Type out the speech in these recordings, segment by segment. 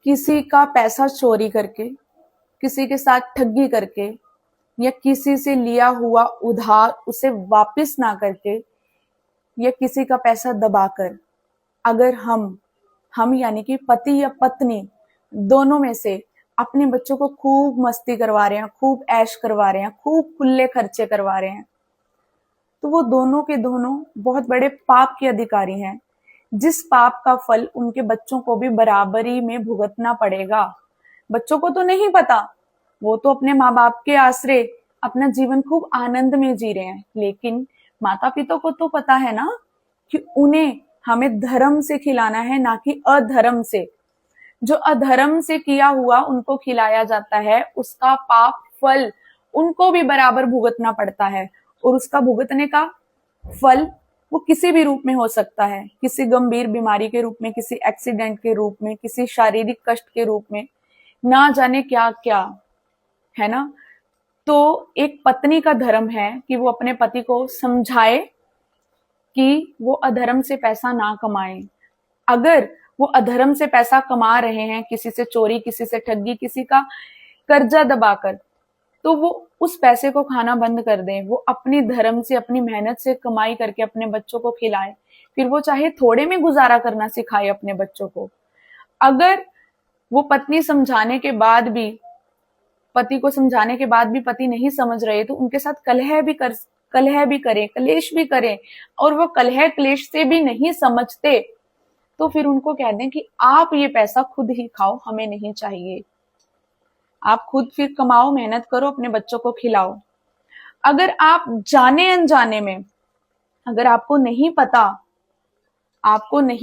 किसी का पैसा चोरी करके, किसी के साथ ठगी करके, या किसी से लिया हुआ उधार उसे वापस ना करके, या किसी का पैसा दबाकर अगर हम यानी कि पति या पत्नी दोनों में से अपने बच्चों को खूब मस्ती करवा रहे हैं, खूब ऐश करवा रहे हैं, खूब खुले खर्चे करवा रहे हैं, तो वो दोनों के दोनों बहुत बड़े पाप के अधिकारी हैं, जिस पाप का फल उनके बच्चों को भी बराबरी में भुगतना पड़ेगा। बच्चों को तो नहीं पता, वो तो अपने माँ बाप के आसरे अपना जीवन खूब आनंद में जी रहे हैं, लेकिन माता पिता को तो पता है ना कि उन्हें हमें धर्म से खिलाना है, ना कि अधर्म से। जो अधर्म से किया हुआ उनको खिलाया जाता है, उसका पाप फल उनको भी बराबर भुगतना पड़ता है, और उसका भुगतने का फल वो किसी भी रूप में हो सकता है, किसी गंभीर बीमारी के रूप में, किसी एक्सीडेंट के रूप में, किसी शारीरिक कष्ट के रूप में, ना जाने क्या क्या, है ना। तो एक पत्नी का धर्म है कि वो अपने पति को समझाए कि वो अधर्म से पैसा ना कमाए। अगर वो अधर्म से पैसा कमा रहे हैं, किसी से चोरी, किसी से ठगी, किसी का कर्जा दबाकर, तो वो उस पैसे को खाना बंद कर दें, वो अपनी धर्म से, अपनी मेहनत से कमाई करके अपने बच्चों को खिलाए, फिर वो चाहे थोड़े में गुजारा करना सिखाए अपने बच्चों को। अगर वो पत्नी समझाने के बाद भी, पति को समझाने के बाद भी पति नहीं समझ रहे, तो उनके साथ कलह भी करें, कलेश भी करें, और वो कलह क्लेश से भी नहीं समझते, तो फिर उनको कह दें कि आप ये पैसा खुद ही खाओ, हमें नहीं चाहिए। आप खुद फिर कमाओ, मेहनत करो, अपने बच्चों को खिलाओ। अगर आप जाने अनजाने में, अगर आपको नहीं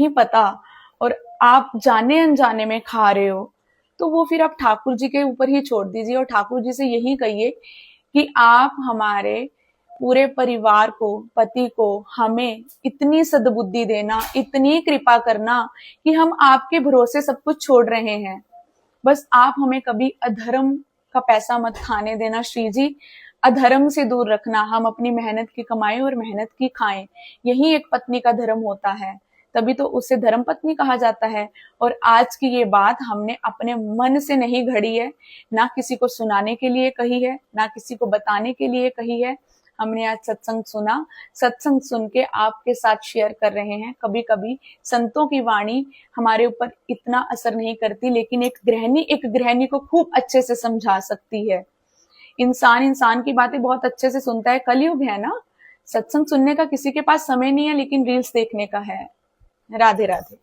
पता और आप जाने अनजाने में खा रहे हो, तो वो फिर आप ठाकुर जी के ऊपर ही छोड़ दीजिए, और ठाकुर जी से यही कहिए कि आप हमारे पूरे परिवार को, पति को, हमें इतनी सद्बुद्धि देना, इतनी कृपा करना कि हम आपके भरोसे सब कुछ छोड़ रहे हैं। बस आप हमें कभी अधर्म का पैसा मत खाने देना श्री जी, अधर्म से दूर रखना, हम अपनी मेहनत की कमाएं और मेहनत की खाएं। यही एक पत्नी का धर्म होता है, तभी तो उसे धर्म पत्नी कहा जाता है। और आज की ये बात हमने अपने मन से नहीं घड़ी है, ना किसी को सुनाने के लिए कही है, ना किसी को बताने के लिए कही है। हमने आज सत्संग सुना, सत्संग सुन के आपके साथ शेयर कर रहे हैं। कभी कभी संतों की वाणी हमारे ऊपर इतना असर नहीं करती, लेकिन एक गृहिणी को खूब अच्छे से समझा सकती है। इंसान की बातें बहुत अच्छे से सुनता है। कलयुग है ना, सत्संग सुनने का किसी के पास समय नहीं है, लेकिन रील्स देखने का है। राधे राधे।